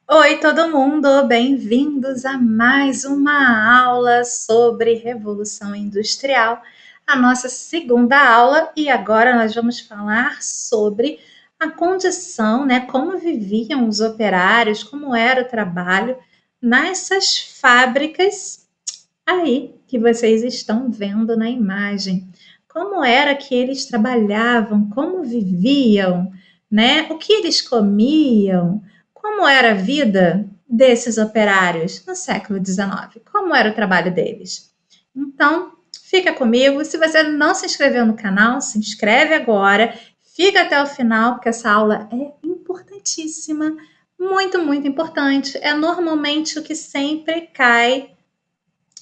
Oi, todo mundo! Bem-vindos a mais uma aula sobre Revolução Industrial, a nossa segunda aula, e agora nós vamos falar sobre a condição, né? Como viviam os operários, como era o trabalho nessas fábricas aí que vocês estão vendo na imagem. Como era que eles trabalhavam, como viviam, né? O que eles comiam, como era a vida desses operários no século XIX, como era o trabalho deles. Então, fica comigo. Se você não se inscreveu no canal, se inscreve agora. Fica até o final, porque essa aula é importantíssima, muito, muito importante. É normalmente o que sempre cai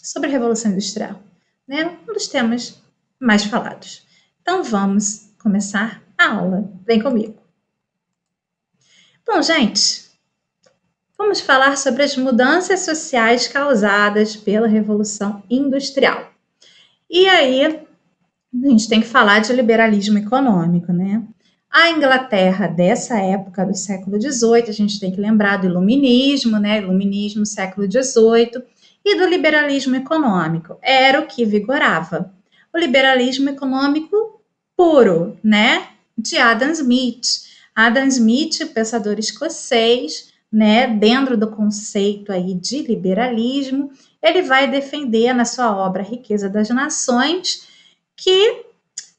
sobre a Revolução Industrial, né? Um dos temas mais falados. Então vamos começar a aula. Vem comigo. Bom, gente, vamos falar sobre as mudanças sociais causadas pela Revolução Industrial. E aí, a gente tem que falar de liberalismo econômico, né? A Inglaterra dessa época do século XVIII, a gente tem que lembrar do iluminismo, né? Iluminismo século XVIII, e do liberalismo econômico. Era o que vigorava. O liberalismo econômico puro, né? De Adam Smith. Adam Smith, pensador escocês, né? Dentro do conceito aí de liberalismo, ele vai defender na sua obra Riqueza das Nações que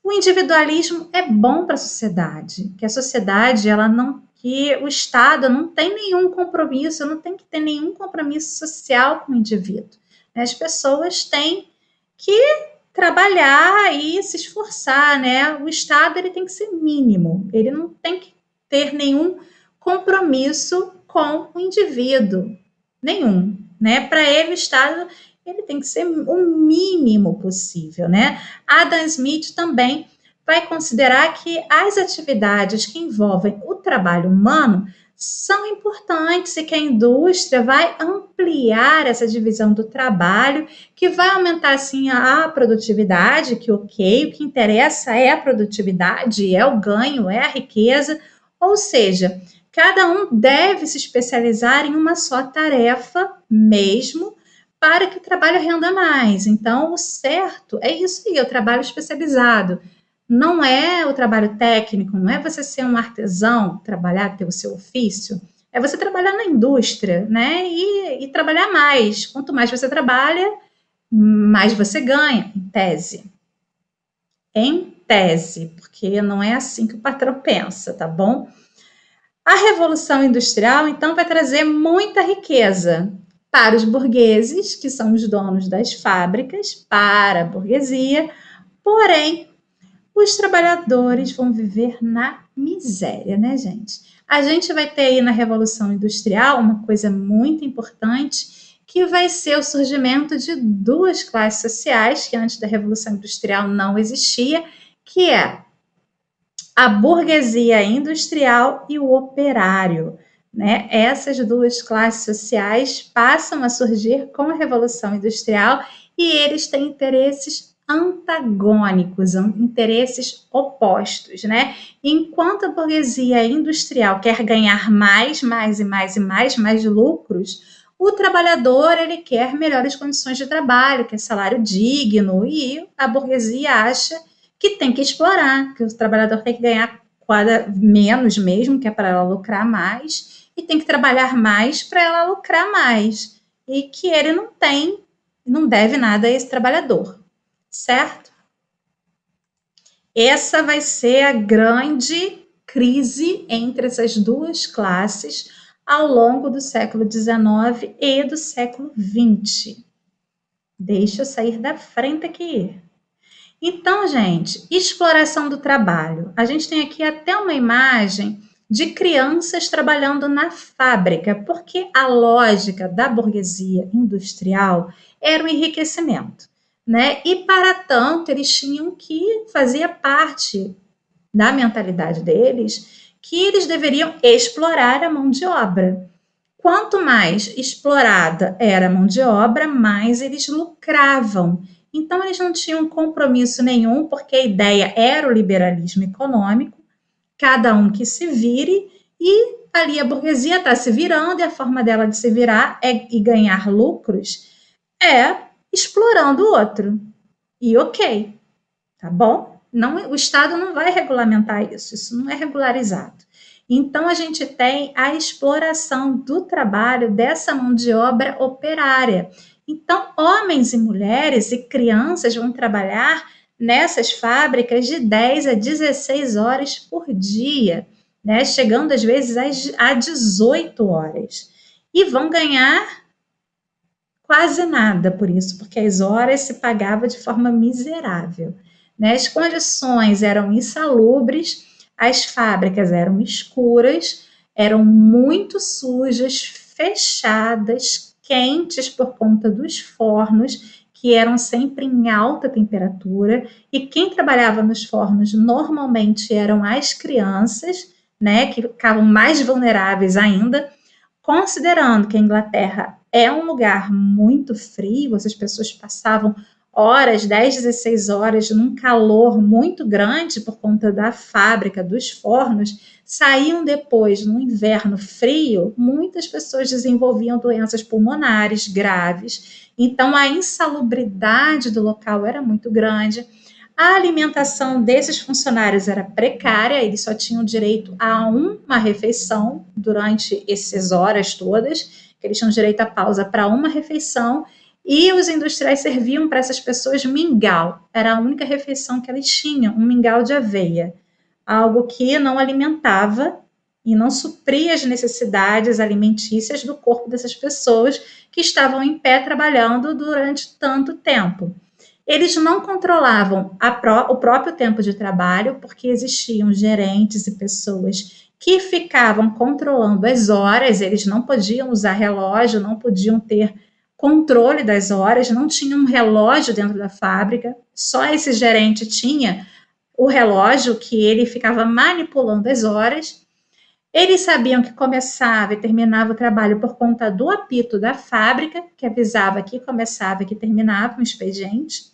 o individualismo é bom para a sociedade, que a sociedade ela não, que o Estado não tem nenhum compromisso, não tem que ter nenhum compromisso social com o indivíduo. As pessoas têm que trabalhar e se esforçar, né? O Estado ele tem que ser mínimo, ele não tem que ter nenhum compromisso com o indivíduo, nenhum, né? Para ele o Estado ele tem que ser o mínimo possível, né? Adam Smith também vai considerar que as atividades que envolvem o trabalho humano são importantes e que a indústria vai ampliar essa divisão do trabalho, que vai aumentar assim a produtividade, que ok, o que interessa é a produtividade, é o ganho, é a riqueza, ou seja, cada um deve se especializar em uma só tarefa mesmo, para que o trabalho renda mais. Então, o certo é isso aí, o trabalho especializado. Não é o trabalho técnico, não é você ser um artesão, trabalhar, ter o seu ofício. É você trabalhar na indústria, né? E trabalhar mais. Quanto mais você trabalha, mais você ganha, em tese. Em tese, porque não é assim que o patrão pensa, tá bom? A Revolução Industrial, então, vai trazer muita riqueza para os burgueses, que são os donos das fábricas, para a burguesia, porém, os trabalhadores vão viver na miséria, né, gente? A gente vai ter aí na Revolução Industrial uma coisa muito importante, que vai ser o surgimento de duas classes sociais, que antes da Revolução Industrial não existia, que é a burguesia industrial e o operário. Né? Essas duas classes sociais passam a surgir com a Revolução Industrial e eles têm interesses antagônicos, interesses opostos, né? Enquanto a burguesia industrial quer ganhar mais lucros, o trabalhador ele quer melhores condições de trabalho, quer salário digno, e a burguesia acha que tem que explorar, que o trabalhador tem que ganhar menos mesmo, que é para ela lucrar mais, e tem que trabalhar mais para ela lucrar mais. E que ele não deve nada a esse trabalhador, certo? Essa vai ser a grande crise entre essas duas classes ao longo do século XIX e do século XX. Deixa eu sair da frente aqui. Então, gente, exploração do trabalho. A gente tem aqui até uma imagem de crianças trabalhando na fábrica, porque a lógica da burguesia industrial era o enriquecimento, né? E para tanto, eles tinham que fazia parte da mentalidade deles que eles deveriam explorar a mão de obra. Quanto mais explorada era a mão de obra, mais eles lucravam. Então, eles não tinham compromisso nenhum, porque a ideia era o liberalismo econômico, cada um que se vire, e Ali a burguesia está se virando e a forma dela de se virar e ganhar lucros é explorando o outro. E ok, tá bom? Não, o Estado não vai regulamentar isso não é regularizado. Então, a gente tem a exploração do trabalho dessa mão de obra operária. Então, homens e mulheres e crianças vão trabalhar nessas fábricas de 10 a 16 horas por dia, né? Chegando às vezes a 18 horas. E vão ganhar quase nada por isso, porque as horas se pagava de forma miserável. Né? As condições eram insalubres, as fábricas eram escuras, eram muito sujas, fechadas, quentes por conta dos fornos, que eram sempre em alta temperatura, e quem trabalhava nos fornos normalmente eram as crianças, né, que ficavam mais vulneráveis ainda, considerando que a Inglaterra é um lugar muito frio, essas pessoas passavam horas, 10, 16 horas, num calor muito grande por conta da fábrica, dos fornos, saíam depois, no inverno frio, muitas pessoas desenvolviam doenças pulmonares graves, então a insalubridade do local era muito grande. A alimentação desses funcionários era precária, eles só tinham direito a uma refeição durante essas horas todas, que eles tinham direito a pausa para uma refeição, e os industriais serviam para essas pessoas mingau, era a única refeição que eles tinham, um mingau de aveia, algo que não alimentava e não supria as necessidades alimentícias do corpo dessas pessoas que estavam em pé trabalhando durante tanto tempo. Eles não controlavam o próprio tempo de trabalho, porque existiam gerentes e pessoas que ficavam controlando as horas, eles não podiam usar relógio, não podiam ter controle das horas, não tinha um relógio dentro da fábrica, só esse gerente tinha o relógio que ele ficava manipulando as horas. Eles sabiam que começava e terminava o trabalho por conta do apito da fábrica, que avisava que começava e que terminava o expediente.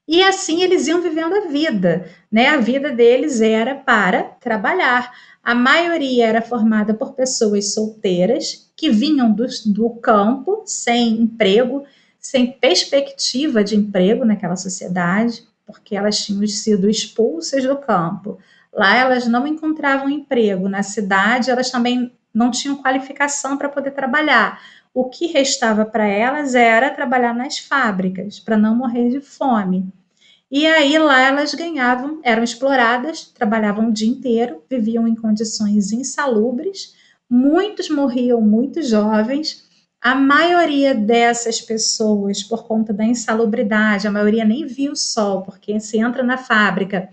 E assim eles iam vivendo a vida, né? A vida deles era para trabalhar. A maioria era formada por pessoas solteiras que vinham do campo sem emprego, sem perspectiva de emprego naquela sociedade, porque elas tinham sido expulsas do campo. Lá elas não encontravam emprego. Na cidade elas também não tinham qualificação para poder trabalhar. O que restava para elas era trabalhar nas fábricas, para não morrer de fome. E aí lá elas ganhavam, eram exploradas, trabalhavam o dia inteiro, viviam em condições insalubres, muitos morriam muito jovens. A maioria dessas pessoas, por conta da insalubridade, a maioria nem viu o sol, porque se entra na fábrica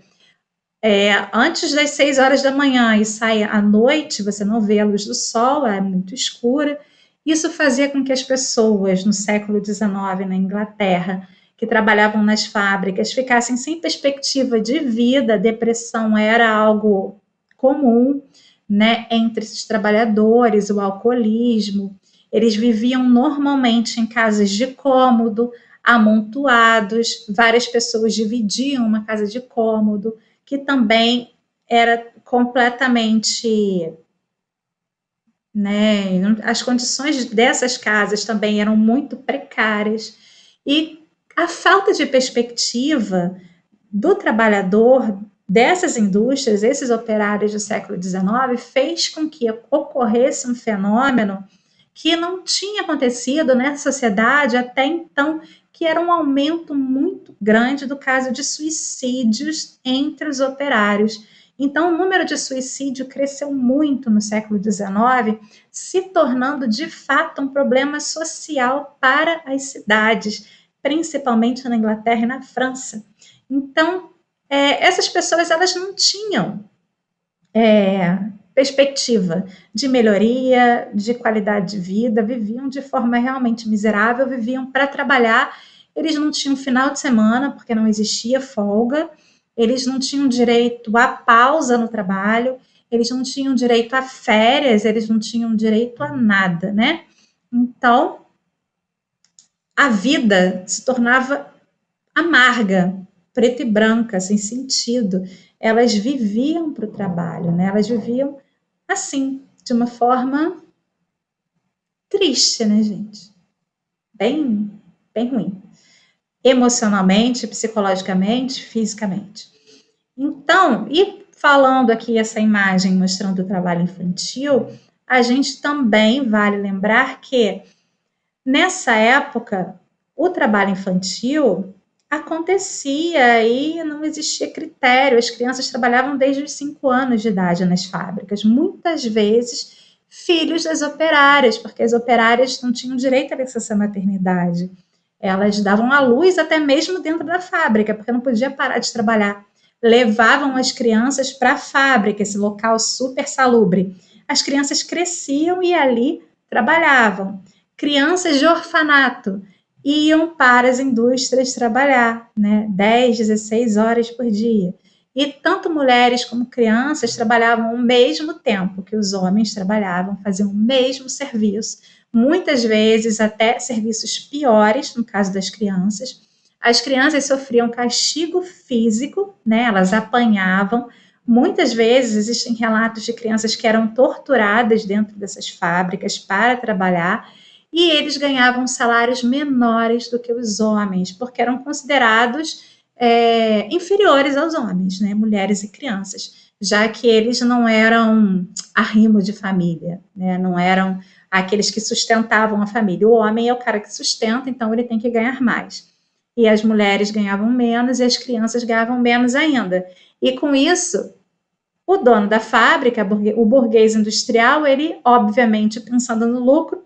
antes das 6 horas da manhã e sai à noite, você não vê a luz do sol, é muito escura. Isso fazia com que as pessoas no século XIX, na Inglaterra, que trabalhavam nas fábricas, ficassem sem perspectiva de vida, a depressão era algo comum, né, entre esses trabalhadores, o alcoolismo. Eles viviam normalmente em casas de cômodo, amontoados, várias pessoas dividiam uma casa de cômodo, que também era completamente, né, as condições dessas casas também eram muito precárias, e a falta de perspectiva do trabalhador dessas indústrias, esses operários do século XIX, fez com que ocorresse um fenômeno que não tinha acontecido nessa sociedade até então, que era um aumento muito grande do caso de suicídios entre os operários. Então, o número de suicídio cresceu muito no século XIX, se tornando de fato um problema social para as cidades, principalmente na Inglaterra e na França. Então, essas pessoas elas não tinham perspectiva de melhoria, de qualidade de vida, viviam de forma realmente miserável, viviam para trabalhar, eles não tinham final de semana, porque não existia folga, eles não tinham direito à pausa no trabalho, eles não tinham direito a férias, eles não tinham direito a nada, né? Então, a vida se tornava amarga, preta e branca, sem sentido. Elas viviam para o trabalho, né? Elas viviam assim, de uma forma triste, né, gente? Bem, bem ruim. Emocionalmente, psicologicamente, fisicamente. Então, e falando aqui essa imagem mostrando o trabalho infantil, a gente também vale lembrar que nessa época o trabalho infantil acontecia e não existia critério. As crianças trabalhavam desde os 5 anos de idade nas fábricas, muitas vezes filhos das operárias, porque as operárias não tinham direito à licença maternidade. Elas davam à luz até mesmo dentro da fábrica, porque não podia parar de trabalhar. Levavam as crianças para a fábrica, esse local super salubre. As crianças cresciam e ali trabalhavam. Crianças de orfanato iam para as indústrias trabalhar, né? 10, 16 horas por dia. E tanto mulheres como crianças trabalhavam ao mesmo tempo que os homens trabalhavam, faziam o mesmo serviço, muitas vezes até serviços piores, no caso das crianças. As crianças sofriam castigo físico, né? Elas apanhavam. Muitas vezes existem relatos de crianças que eram torturadas dentro dessas fábricas para trabalhar, e eles ganhavam salários menores do que os homens, porque eram considerados inferiores aos homens, né? Mulheres e crianças, já que eles não eram arrimo de família, né? Não eram aqueles que sustentavam a família. O homem é o cara que sustenta, então ele tem que ganhar mais. E as mulheres ganhavam menos e as crianças ganhavam menos ainda. E com isso, o dono da fábrica, o burguês industrial, ele, obviamente, pensando no lucro,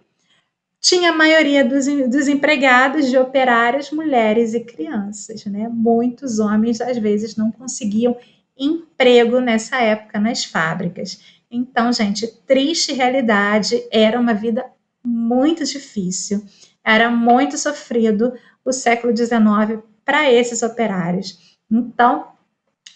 tinha a maioria dos empregados de operárias, mulheres e crianças, né? Muitos homens, às vezes, não conseguiam emprego nessa época nas fábricas. Então, gente, triste realidade, era uma vida muito difícil, era muito sofrido o século XIX para esses operários. Então,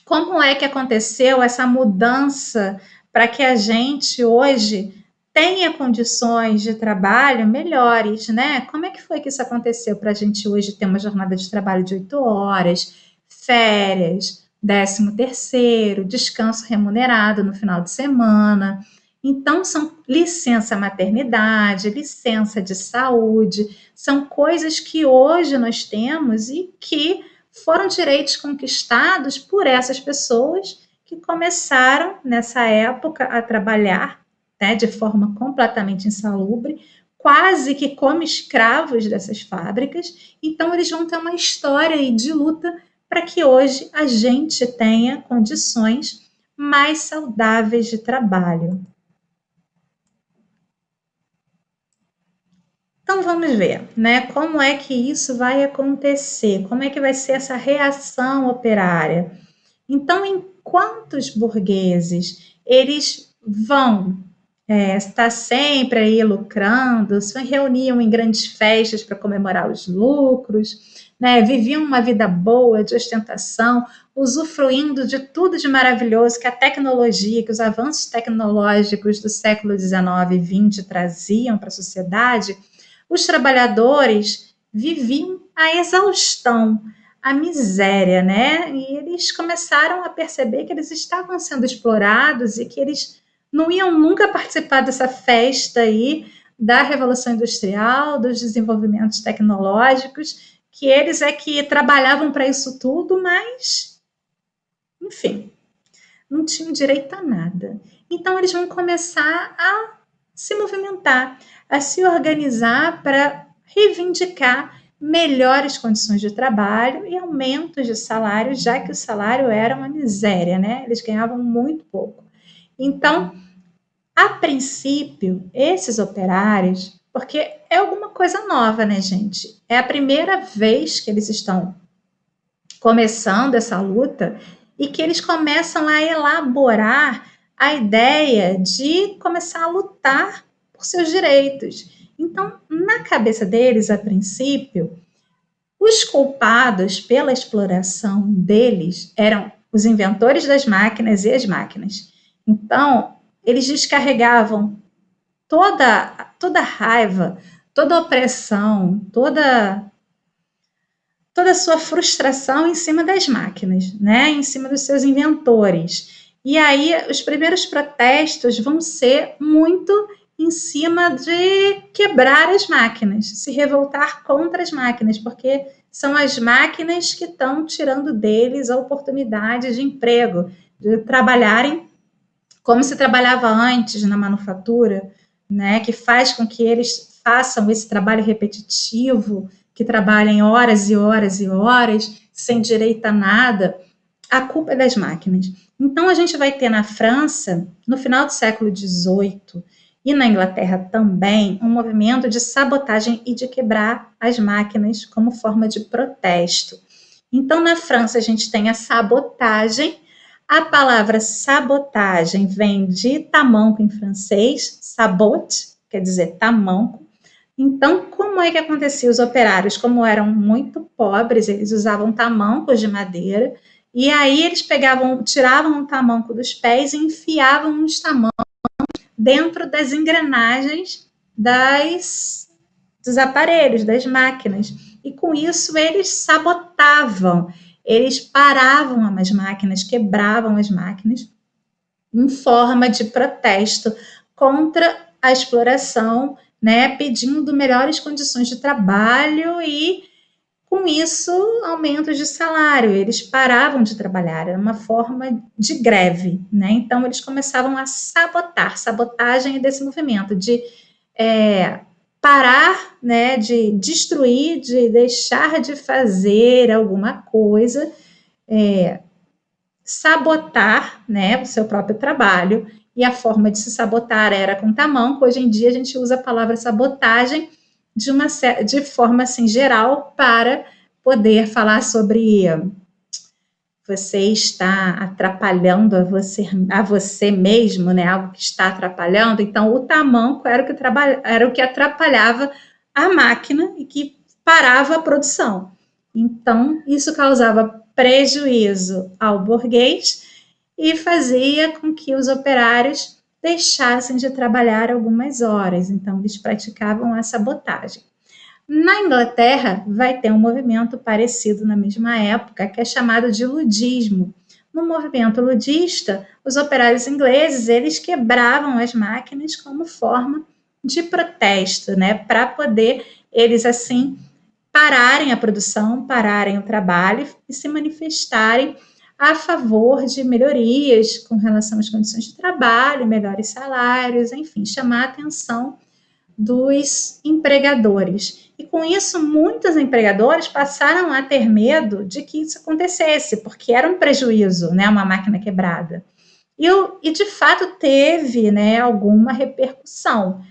como é que aconteceu essa mudança para que a gente hoje tenha condições de trabalho melhores, né? Como é que foi que isso aconteceu para a gente hoje ter uma jornada de trabalho de 8 horas, férias, 13º, descanso remunerado no final de semana? Então, são licença maternidade, licença de saúde, são coisas que hoje nós temos e que foram direitos conquistados por essas pessoas que começaram nessa época a trabalhar, né, de forma completamente insalubre, quase que como escravos dessas fábricas. Então eles vão ter uma história aí de luta para que hoje a gente tenha condições mais saudáveis de trabalho. Então vamos ver, né, como é que isso vai acontecer, como é que vai ser essa reação operária. Então, enquanto os burgueses, eles vão estar sempre aí lucrando, se reuniam em grandes festas para comemorar os lucros, né, viviam uma vida boa de ostentação, usufruindo de tudo de maravilhoso que a tecnologia, que os avanços tecnológicos do século XIX e XX traziam para a sociedade. Os trabalhadores viviam a exaustão, a miséria, né? E eles começaram a perceber que eles estavam sendo explorados e que eles não iam nunca participar dessa festa aí da Revolução Industrial, dos desenvolvimentos tecnológicos, que eles é que trabalhavam para isso tudo, mas, enfim, não tinham direito a nada. Então, eles vão começar a se movimentar, a se organizar para reivindicar melhores condições de trabalho e aumentos de salário, já que o salário era uma miséria, né? Eles ganhavam muito pouco. Então, a princípio, esses operários, porque é alguma coisa nova, né, gente? É a primeira vez que eles estão começando essa luta e que eles começam a elaborar a ideia de começar a lutar por seus direitos. Então, na cabeça deles, a princípio, os culpados pela exploração deles eram os inventores das máquinas e as máquinas. Então, eles descarregavam toda raiva, toda opressão, toda a sua frustração em cima das máquinas, né? Em cima dos seus inventores. E aí os primeiros protestos vão ser muito em cima de quebrar as máquinas, se revoltar contra as máquinas, porque são as máquinas que estão tirando deles a oportunidade de emprego, de trabalharem como se trabalhava antes na manufatura, né, que faz com que eles façam esse trabalho repetitivo, que trabalhem horas e horas e horas, sem direito a nada. A culpa é das máquinas. Então, a gente vai ter na França, no final do século XVIII, e na Inglaterra também, um movimento de sabotagem e de quebrar as máquinas como forma de protesto. Então, na França, a gente tem a sabotagem. A palavra sabotagem vem de tamanco em francês, sabote, quer dizer tamanco. Então, como é que acontecia? Os operários, como eram muito pobres, eles usavam tamancos de madeira, e aí eles tiravam o tamanco dos pés e enfiavam os tamancos dentro das engrenagens dos aparelhos, das máquinas. E com isso eles sabotavam, eles paravam as máquinas, quebravam as máquinas em forma de protesto contra a exploração, né, pedindo melhores condições de trabalho e, com isso, aumentos de salário. Eles paravam de trabalhar, era uma forma de greve, né? Então, eles começavam a sabotar, sabotagem desse movimento, de parar, né, de destruir, de deixar de fazer alguma coisa, sabotar, né, o seu próprio trabalho. E a forma de se sabotar era com tamanco. Hoje em dia a gente usa a palavra sabotagem de forma assim geral para poder falar sobre você está atrapalhando a você mesmo, né? Algo que está atrapalhando. Então, o tamanco era o que atrapalhava a máquina e que parava a produção. Então, isso causava prejuízo ao burguês e fazia com que os operários deixassem de trabalhar algumas horas. Então, eles praticavam a sabotagem. Na Inglaterra, vai ter um movimento parecido na mesma época, que é chamado de ludismo. No movimento ludista, os operários ingleses, eles quebravam as máquinas como forma de protesto, né, para poder eles, assim, pararem a produção, pararem o trabalho e se manifestarem a favor de melhorias com relação às condições de trabalho, melhores salários, enfim, chamar a atenção dos empregadores. E com isso, muitos empregadores passaram a ter medo de que isso acontecesse, porque era um prejuízo, né, uma máquina quebrada. E de fato teve, né, alguma repercussão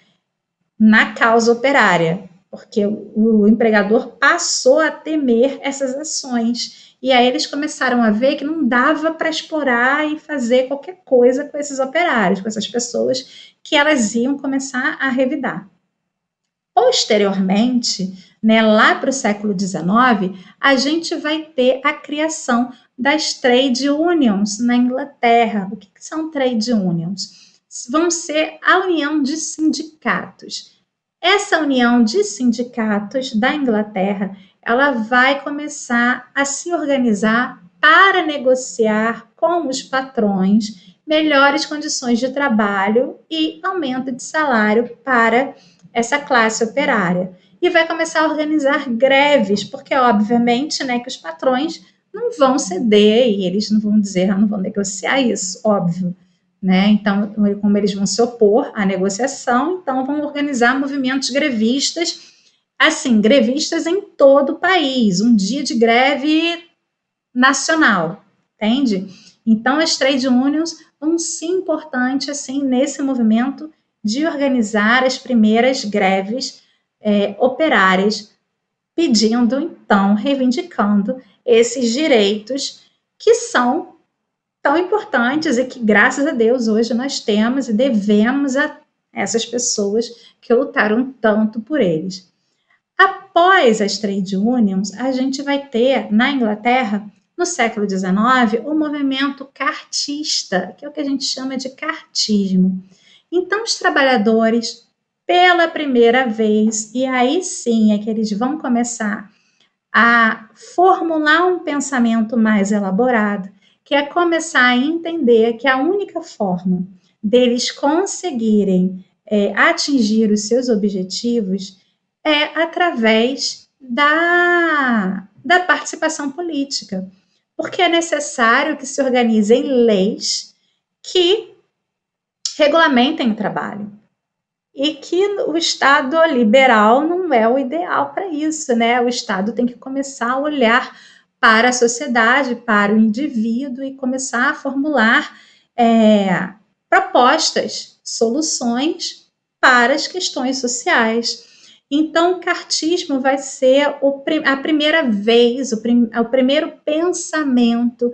na causa operária, porque o empregador passou a temer essas ações. E aí eles começaram a ver que não dava para explorar e fazer qualquer coisa com esses operários, com essas pessoas, que elas iam começar a revidar. Posteriormente, né, lá para o século XIX, a gente vai ter a criação das trade unions na Inglaterra. O que são trade unions? Vão ser a união de sindicatos. Essa união de sindicatos da Inglaterra, ela vai começar a se organizar para negociar com os patrões melhores condições de trabalho e aumento de salário para essa classe operária. E vai começar a organizar greves, porque obviamente, né, que os patrões não vão ceder e eles não vão dizer, não vão negociar isso, óbvio. Né? Então, como eles vão se opor à negociação, então vão organizar movimentos grevistas, assim, grevistas em todo o país, um dia de greve nacional, entende? Então, as trade unions vão ser importantes, assim, nesse movimento de organizar as primeiras greves operárias, pedindo, então, reivindicando esses direitos que são tão importantes e que, graças a Deus, hoje nós temos e devemos a essas pessoas que lutaram tanto por eles. Após as trade unions, a gente vai ter, na Inglaterra, no século XIX, o movimento cartista, que é o que a gente chama de cartismo. Então, os trabalhadores, pela primeira vez, e aí sim é que eles vão começar a formular um pensamento mais elaborado, que é começar a entender que a única forma deles conseguirem atingir os seus objetivos é através da participação política, porque é necessário que se organizem leis que regulamentem o trabalho. E que o Estado liberal não é o ideal para isso, né? O Estado tem que começar a olhar para a sociedade, para o indivíduo e começar a formular propostas, soluções para as questões sociais. Então, o cartismo vai ser a primeira vez, o primeiro pensamento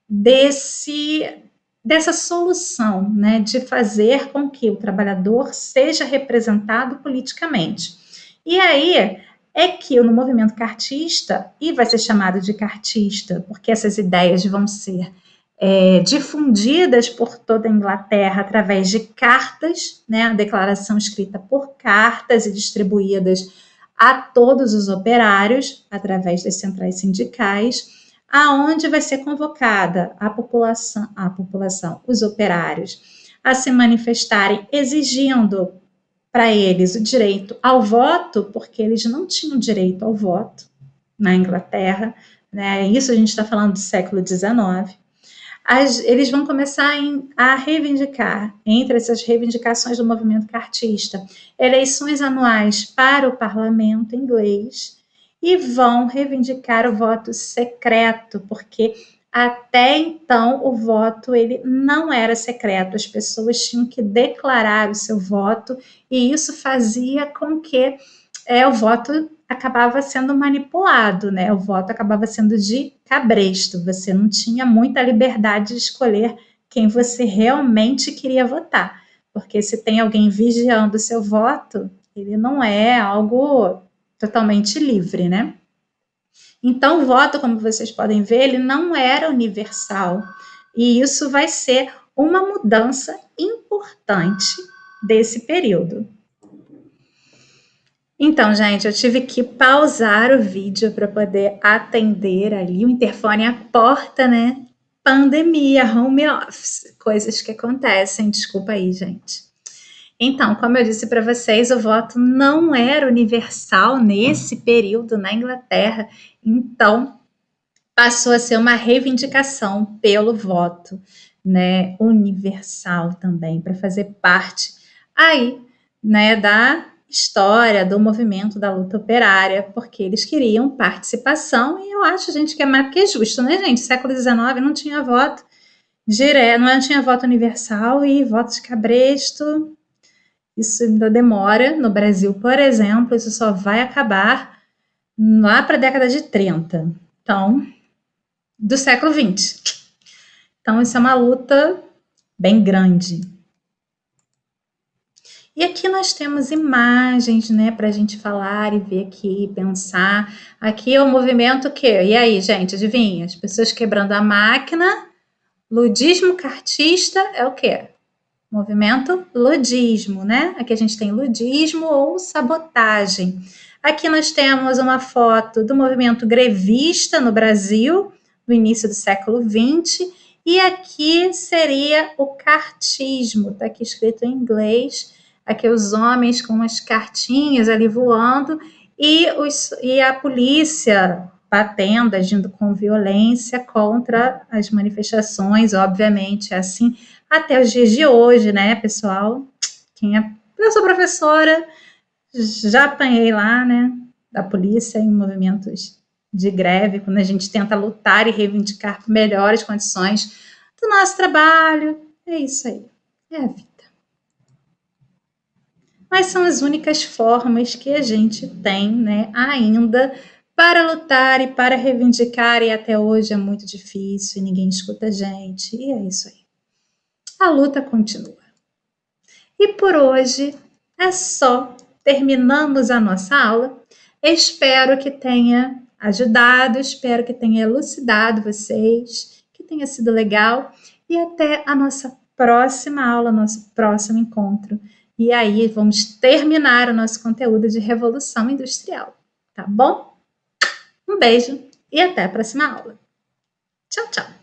dessa solução, né, de fazer com que o trabalhador seja representado politicamente. E aí é que no movimento cartista, e vai ser chamado de cartista, porque essas ideias vão ser difundidas por toda a Inglaterra através de cartas, né, a declaração escrita por cartas e distribuídas a todos os operários através das centrais sindicais, aonde vai ser convocada a população, os operários, a se manifestarem exigindo para eles o direito ao voto, porque eles não tinham direito ao voto na Inglaterra, né? Isso a gente está falando do século XIX. Eles vão começar a reivindicar, entre essas reivindicações do movimento cartista, eleições anuais para o parlamento inglês e vão reivindicar o voto secreto, porque até então o voto ele não era secreto, as pessoas tinham que declarar o seu voto e isso fazia com que o voto acabava sendo manipulado, né? O voto acabava sendo de cabresto, você não tinha muita liberdade de escolher quem você realmente queria votar, porque se tem alguém vigiando o seu voto, ele não é algo totalmente livre, né? Então, o voto, como vocês podem ver, ele não era universal, e isso vai ser uma mudança importante desse período. Então, gente, eu tive que pausar o vídeo para poder atender ali o interfone à porta, né? Pandemia, home office, coisas que acontecem, desculpa aí, gente. Então, como eu disse para vocês, o voto não era universal nesse período na Inglaterra, então passou a ser uma reivindicação pelo voto, né, universal também, para fazer parte aí, né, da história do movimento da luta operária, porque eles queriam participação, e eu acho, gente, que é mais que justo, né, gente? Século XIX não tinha voto direto, não tinha voto universal e voto de cabresto. Isso ainda demora. No Brasil, por exemplo, isso só vai acabar lá para a década de 30. Então, do século XX. Então, isso é uma luta bem grande. E aqui nós temos imagens, né, para a gente falar e ver aqui, pensar. Aqui é o movimento que... E aí, gente, adivinha? As pessoas quebrando a máquina. Ludismo cartista é o quê? Movimento ludismo, né? Aqui a gente tem ludismo ou sabotagem. Aqui nós temos uma foto do movimento grevista no Brasil, no início do século XX. E aqui seria o cartismo, está aqui escrito em inglês. Aqui os homens com umas cartinhas ali voando e a polícia batendo, agindo com violência contra as manifestações, obviamente, assim, até os dias de hoje, né, pessoal? Eu sou professora, já apanhei lá, né, da polícia em movimentos de greve, quando a gente tenta lutar e reivindicar melhores condições do nosso trabalho. É isso aí, é a vida. Mas são as únicas formas que a gente tem, né, ainda para lutar e para reivindicar, e até hoje é muito difícil, e ninguém escuta a gente, e é isso aí. A luta continua. E por hoje é só. Terminamos a nossa aula. Espero que tenha ajudado, espero que tenha elucidado vocês, que tenha sido legal, e até a nossa próxima aula, nosso próximo encontro. E aí vamos terminar o nosso conteúdo de Revolução Industrial, tá bom? Um beijo e até a próxima aula. Tchau, tchau!